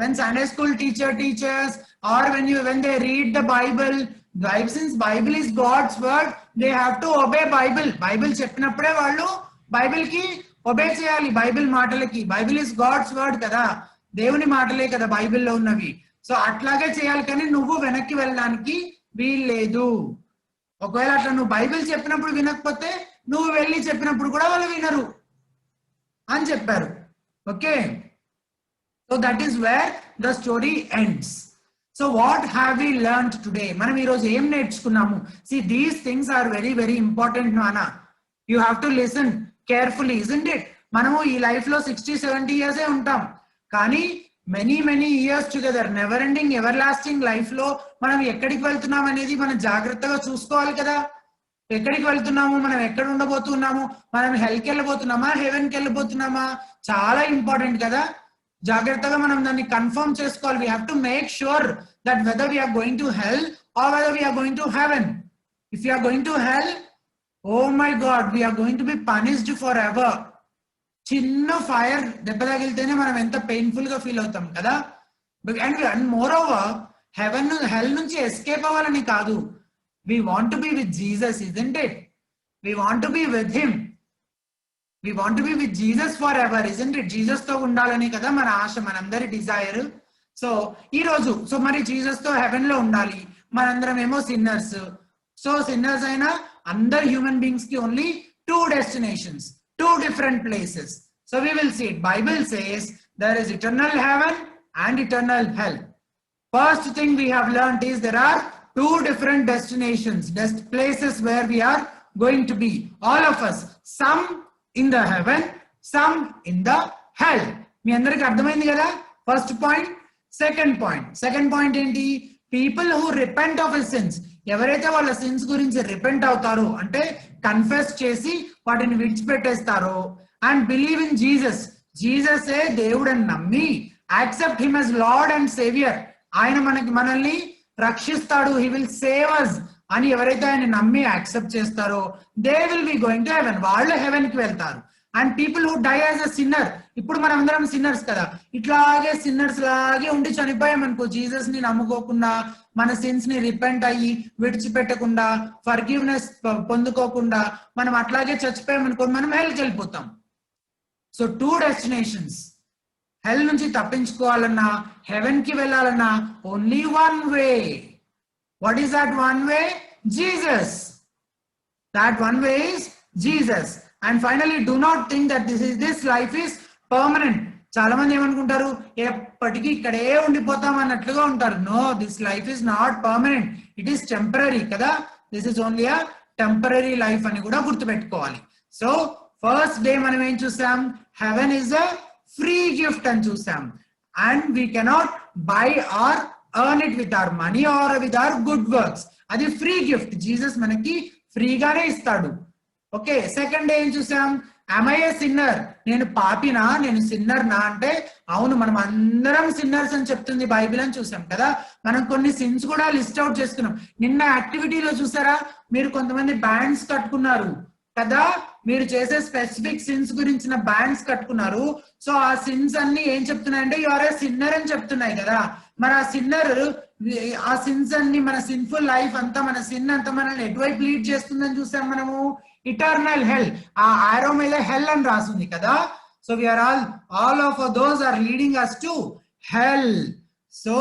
when Sunday school teacher teaches or when they read the Bible, since Bible is God's word, they have to obey Bible చెప్పినప్పుడే వాళ్ళు బైబిల్ కి ఒబే చేయాలి. బైబిల్ మాటలకి, బైబిల్ ఇస్ గాడ్స్ వర్డ్ కదా, దేవుని మాటలే కదా బైబిల్లో ఉన్నవి. సో అట్లాగే చేయాలి. కానీ నువ్వు వెనక్కి వెళ్ళడానికి వీల్లేదు. ఒకవేళ అట్లా నువ్వు బైబిల్ చెప్పినప్పుడు వినకపోతే నువ్వు వెళ్ళి చెప్పినప్పుడు కూడా వాళ్ళు వినరు అని చెప్పారు. Okay, so that is where the story ends. So what have we learned today? మనం ఈరోజు ఏం నేర్చుకున్నాము? See, these things are very very important, Nana. You have to listen carefully, isn't it? మనము ఈ లైఫ్ లో 60-70 years ఉంటాం, కానీ many years together, never ending ever lasting life లో మనం ఎక్కడికి వెళ్తున్నాం అనేది మనం జాగ్రత్తగా చూసుకోవాలి కదా. ఎక్కడికి వెళ్తున్నాము, మనం ఎక్కడ ఉండబోతున్నాము, మనం హెల్కి వెళ్ళబోతున్నామా, హెవెన్కి వెళ్ళబోతున్నామా, చాలా ఇంపార్టెంట్ కదా. జాగ్రత్తగా మనం దాన్ని కన్ఫర్మ్ చేసుకోవాలి. We have to make sure that whether we are going to hell or whether we are going to heaven. If you are going to hell, oh my God, we are going to be punished for ever. చిన్న fire దెబ్బ తగిలితేనే మనం ఎంత painful గా feel అవుతాం కదా. And moreover, heaven hell నుంచి escape అవ్వాలని కాదు, we want to be with Jesus, isn't it? We want to be with him. We want to be with Jesus forever, isn't it? Jesus తో ఉండాలని కదా మన ఆశ, మనందరి డిజైర్. సో ఈ రోజు మరి జీసస్ తో హెవెన్ లో ఉండాలి. మనందరం ఏమో సిన్నర్స్. సో సిన్నర్స్ అయినా అందరు హ్యూమన్ బీయింగ్స్ కి only 2 destinations, 2 different places. So we will see it. Bible says there is eternal heaven and eternal hell. First thing we have learned is there are 2 different destinations, places where we are going to be, all of us, some in the heaven, some in the hell. మీ అందరికి అర్థమైంది కదా first point. Second point ఏంటి? People who repent of his since. ఎవరైతే వాళ్ళ since గురించి repent అవుతారో, అంటే confess చేసి వాటిని విడిచిపెట్టేస్తారో, అండ్ బిలీవ్ ఇన్ జీసస్, జీససే దేవుడు అని నమ్మి, accept him as lord and saviour, ఆయన మనల్ని రక్షిస్తాడు, హీ విల్ సేవ్ us అని ఎవరైతే ఆయన నమ్మి యాక్సెప్ట్ చేస్తారో, they will be going to heaven, వాళ్ళు హెవెన్ కి వెళ్తారు. And people who die as a sinner, ఇప్పుడు మనం అందరం సిన్నర్స్ కదా, ఇట్లాగే సిన్నర్స్ లాగే ఉండి చనిపోయామనుకో, జీసస్ ని నమ్ముకోకుండా, మన సిన్స్ ని రిపెంట్ అయ్యి విడిచిపెట్టకుండా, ఫర్గివ్నెస్ పొందుకోకుండా మనం అట్లాగే చచ్చిపోయామనుకో, మనం హెల్కి వెళ్ళిపోతాం. So 2 destinations. హెల్ నుంచి తప్పించుకోవాలన్నా, హెవెన్ కి వెళ్ళాలన్నా only 1 way. What is that 1 way? Jesus. That 1 way is Jesus. And finally, do not think that this life is permanent. చాలా మంది ఏమనుకుంటారు, ఎప్పటికీ ఇక్కడే ఉండిపోతాం అన్నట్లుగా ఉంటారు. No, this life is not permanent, it is temporary కదా. This is only a temporary life అని కూడా గుర్తుపెట్టుకోవాలి. సో ఫస్ట్ డే మనం ఏం చూసాం? Heaven is a free gift అని చూసాం. And we cannot buy or earn it with our money or with our good works. అది ఫ్రీ గిఫ్ట్, జీసస్ మనకి ఫ్రీగానే ఇస్తాడు. ఓకే, సెకండ్ డే ఏం చూసాం? am I a sinner? నేను పాపినా, నేను సిన్నర్ నా అంటే, అవును మనం అందరం సిన్నర్స్ అని చెప్తుంది బైబిల్ అని చూసాం కదా. మనం కొన్ని సిన్స్ కూడా లిస్ట్ అవుట్ చేసుకున్నాం. నిన్న యాక్టివిటీలో చూసారా, మీరు కొంతమంది బ్యాండ్స్ కట్టుకున్నారు కదా, మీరు చేసే స్పెసిఫిక్ సిన్స్ గురించిన బ్యాండ్స్ కట్టుకున్నారు. సో ఆ సిన్స్ అన్ని ఏం చెప్తున్నాయంటే యు ఆర్ ఏ సిన్నర్ అని చెప్తున్నాయి కదా. మరి ఆ సిన్నర్, ఆ సిన్స్ అన్ని, మన సిన్ఫుల్ లైఫ్ అంతా, మన సిన్ అంతా మనల్ని ఎటువైపు లీడ్ చేస్తుందని చూసాం మనము? Eternal hell. ఆ ఆరో మీద హెల్ అని రాసింది కదా. So we are all of those are leading us to hell. So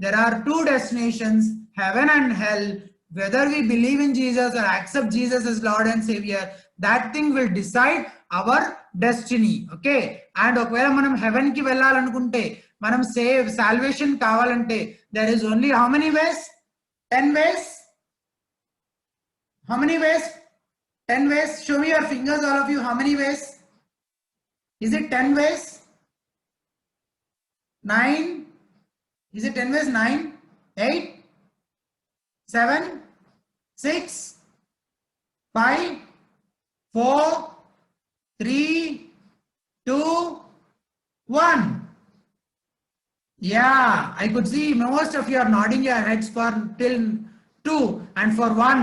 there are 2 destinations, heaven and hell. Whether we believe in Jesus or accept Jesus as Lord and Savior, that thing will decide our destiny. Okay, and ఒకవేళ మనం haven కి వెళ్ళాలనుకుంటే, మనం salvation కావాలంటే, there is only how many ways? 10 ways. How many ways? 10 ways. Show me your fingers, all of you. How many ways? Is it 10 ways? 9? Is it 10 ways? 9, 8, 7, 6, 5, 4, 3, 2, 1. Yeah, I could see most of you are nodding your heads for till 2 and for 1.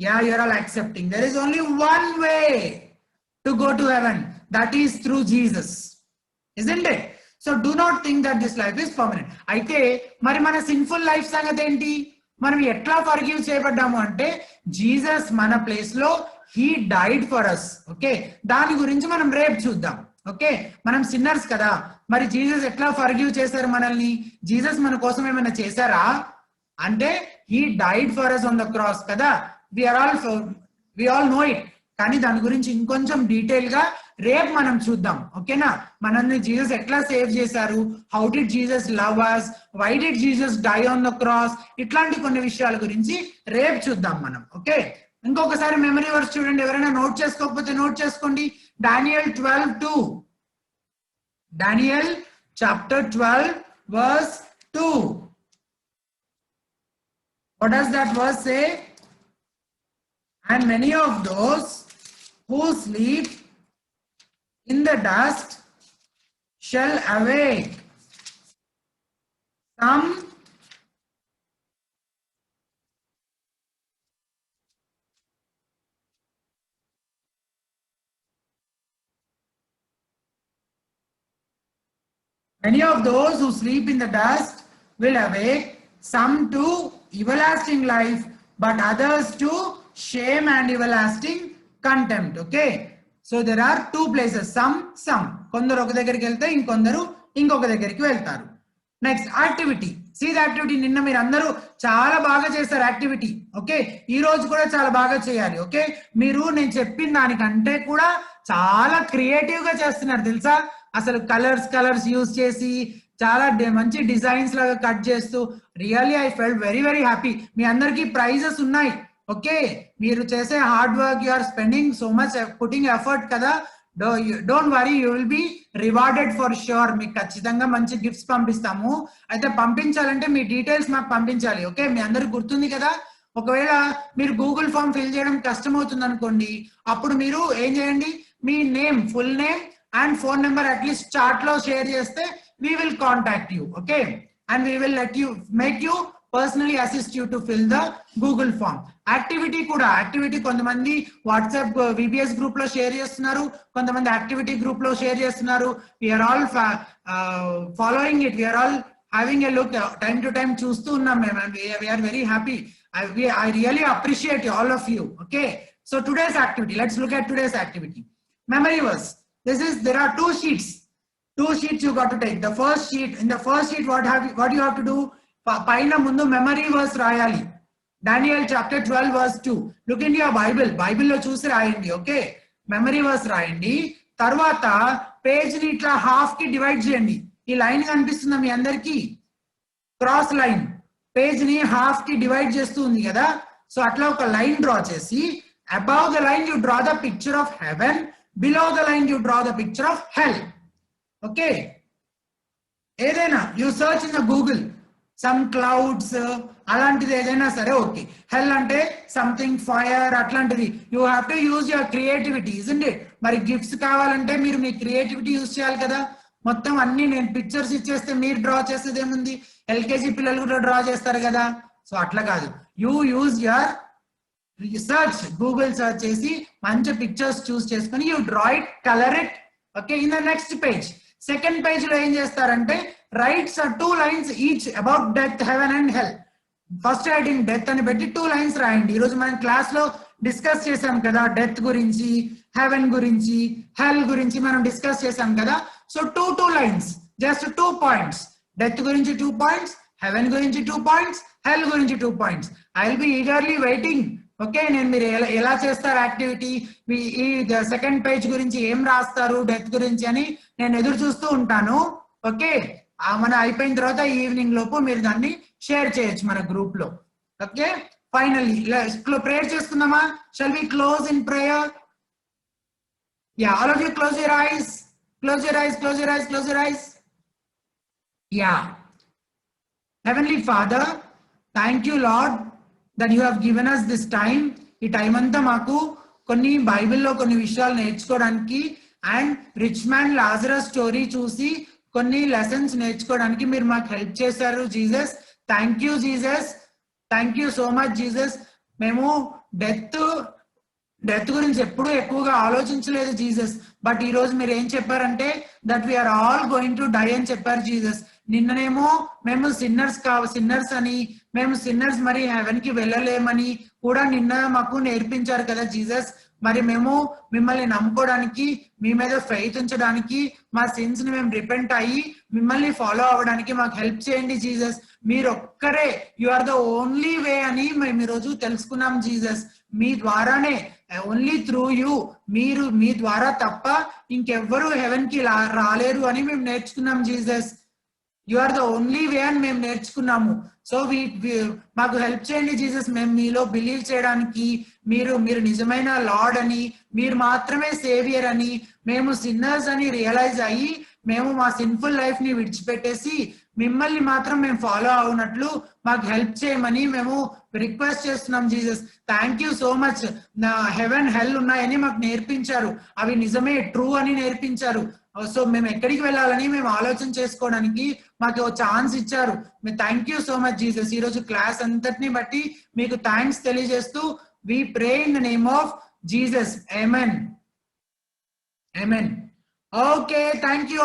Yeah, you are all accepting. There is only one way to go to heaven. That is through Jesus. Isn't it? So do not think that this life is permanent. Aite, mari mana sinful life sangati enti? Manam etla forgive cheyabaddamu ante Jesus mana place lo he died for us. Okay? Dani gurinchi manam repu chuddam. Okay? Manam sinners kada. Mari Jesus etla forgive chesaru manalni? Jesus mana kosam emana chesara? Ante he died for us on the cross kada. We all know it. కానీ దాని గురించి ఇంకొంచెం detail గా రేపు మనం చూద్దాం. ఓకేనా? మనల్ని జీసస్ ఎట్లా సేవ్ చేశారు, how did Jesus love us, why did Jesus die on the cross, ఇట్లాంటి కొన్ని విషయాల గురించి రేపు చూద్దాం మనం. ఓకే, ఇంకొకసారి మెమరీ వర్స్ చూడండి. ఎవరైనా నోట్ చేసుకోకపోతే నోట్ చేసుకోండి. Daniel 12:2. Daniel chapter 12 verse 2. What does that verse say? And many of those who sleep in the dust shall awake. Some many of those who sleep in the dust will awake, some to everlasting life, but others to shame and everlasting contempt. Okay, so there are two places, some kondaru oka దగ్గరికి వెళ్తే ఇంకొందరు ఇంకొక దగ్గరికి వెళ్తారు. Next activity. See the activity. నిన్న మీరు అందరూ చాలా బాగా చేశారు యాక్టివిటీ. ఓకే, ఈ రోజు కూడా చాలా బాగా చేయాలి. ఓకే, మీరు నేను చెప్పిన దానికంటే కూడా చాలా క్రియేటివ్ గా చేస్తున్నారు తెలుసా. అసలు కలర్స్ యూజ్ చేసి చాలా మంచి డిజైన్స్ లాగా కట్ చేస్తూ really I felt very very happy. మీ అందరికీ ప్రైజెస్ ఉన్నాయి. ఓకే, మీరు చేసే hard work, you are spending so much, putting effort కదా. Don't worry, you will be rewarded for sure. మీకు ఖచ్చితంగా మంచి గిఫ్ట్స్ పంపిస్తాము. అయితే పంపించాలంటే మీ డీటెయిల్స్ మాకు పంపించాలి. ఓకే, మీ అందరికి గుర్తుంది కదా. ఒకవేళ మీరు గూగుల్ ఫామ్ ఫిల్ చేయడం కష్టం అవుతుంది అనుకోండి, అప్పుడు మీరు ఏం చేయండి, మీ name, full name and phone number at least chat లో షేర్ చేస్తే we will contact you. Okay, and we will make you personally assist you to fill the Google form. Activity kuda, activity kontamandi WhatsApp VBS group lo share chestunaru, kontamandi activity group lo share chestunaru. We are all following it. We are all having a look, time to time chustu unnam mem, and we are very happy. I really appreciate all of you. Okay, so today's activity, let's look at today's activity. Memory verse. There are two sheets you got to take. The first sheet, in the first sheet what you have to do, paina mundu memory verse rayali. Daniel chapter 12 verse 2. Look into your Bible lo choose rayandi. Okay, memory verse rayandi. Tarvata page ni itla half ki divide cheyandi. Ee line kanipistunda mi andarki, cross line. Page ni half ki divide chestu undi kada. So atla oka line draw chesi, above the line you draw the picture of heaven, below the line you draw the picture of hell. Okay, ఏదైనా you search in the Google, some clouds, అలాంటిది ఏదైనా సరే. Okay, హెల్ అంటే something fire అట్లాంటిది. You have to use your creativity, isn't it? మరి gifts కావాలంటే మీరు మీ creativity use చేయాలి కదా. మొత్తం అన్ని నేను పిక్చర్స్ ఇచ్చేస్తే మీరు డ్రా చేసేది ఏముంది? ఎల్కేజీ పిల్లలు కూడా డ్రా చేస్తారు కదా. సో అట్లా కాదు, you use your search, Google search చేసి మంచి పిక్చర్స్ చూస్ చేసుకొని you draw it, colour it. Okay, in the next page, second page లో ఏం చేస్తారంటే rights 2 lines each about death, haven and hell. First heading death అని పెట్టి 2 lines రాయండి. ఈరోజు మనం క్లాస్ లో డిస్కస్ చేసాం కదా, డెత్ గురించి, హెవెన్ గురించి, హెల్ గురించి మనం డిస్కస్ చేసాం కదా. So 2 lines, just 2 points. Death గురించి 2 points, హెవెన్ గురించి 2 points, హెల్ గురించి 2 points. I will be eagerly waiting. Okay, నేను మీరు ఎలా చేస్తారు యాక్టివిటీ, ఈ సెకండ్ పేజ్ గురించి ఏం రాస్తారు డెత్ గురించి అని నేను ఎదురు చూస్తూ ఉంటాను. ఓకే, మన అయిపోయిన తర్వాత ఈవినింగ్ లోపు మీరు దాన్ని షేర్ చేయొచ్చు మన గ్రూప్ లో. Okay, finally prayer chestunama. Shall we close in prayer? Yeah, all of you close your eyes. Close your eyes, close your eyes, close your eyes. Yeah. Heavenly Father, thank you Lord that you have given us this time. ఈ time అంతా మాకు కొన్ని బైబిల్లో కొన్ని విషయాలు నేర్చుకోవడానికి and rich man Lazarus story చూసి కొన్ని లెసన్స్ నేర్చుకోవడానికి మీరు మాకు హెల్ప్ చేశారు Jesus. Thank you Jesus, thank you so much Jesus. మేము డెత్ గురించి ఎప్పుడూ ఎక్కువగా ఆలోచించలేదు జీసస్, బట్ ఈ రోజు మీరు ఏం చెప్పారంటే that we are all going to die అని చెప్పారు జీసస్. నిన్ననేమో మేము సిన్నర్స్ అని, మేము సిన్నర్స్ మరి హెవెన్ కి వెళ్ళలేమని కూడా నిన్న మాకు నేర్పించారు కదా జీసస్. మరి మేము మిమ్మల్ని నమ్ముకోవడానికి, మీ మీద ఫెయిత్ ఉంచడానికి, మా సిన్స్ ని మేము రిపెంట్ అయ్యి మిమ్మల్ని ఫాలో అవ్వడానికి మాకు హెల్ప్ చేయండి జీసస్. మీరు ఒక్కరే you are the only way అని మేము ఈరోజు తెలుసుకున్నాం జీసస్. మీ ద్వారానే, ఓన్లీ త్రూ యూ, మీరు మీ ద్వారా తప్ప ఇంకెవ్వరూ హెవెన్ కి రాలేరు అని మేము నేర్చుకున్నాం Jesus. You are the only way అని మేము నేర్చుకున్నాము. సో మాకు హెల్ప్ చేయండి జీసస్, మేము మీలో బిలీవ్ చేయడానికి, మీరు నిజమైన లార్డ్ అని, మీరు మాత్రమే సేవియర్ అని, మేము సిన్నర్స్ అని రియలైజ్ అయ్యి మేము మా సిన్ఫుల్ లైఫ్ ని విడిచిపెట్టేసి మిమ్మల్ని మాత్రం మేము ఫాలో అవునట్లు మాకు హెల్ప్ చేయమని మేము రిక్వెస్ట్ చేస్తున్నాం Jesus. Thank you so much. నా హెవెన్ హెల్ ఉన్నాయని మాకు నేర్పించారు, అవి నిజమే ట్రూ అని నేర్పించారు. సో మేము ఎక్కడికి వెళ్ళాలని మేము ఆలోచన చేసుకోవడానికి మాకు ఛాన్స్ ఇచ్చారు. Thank you so much Jesus. ఈ రోజు క్లాస్ అంతటిని బట్టి మీకు థ్యాంక్స్ తెలియజేస్తూ we pray in the name of Jesus. Amen. Amen. Okay, thank you.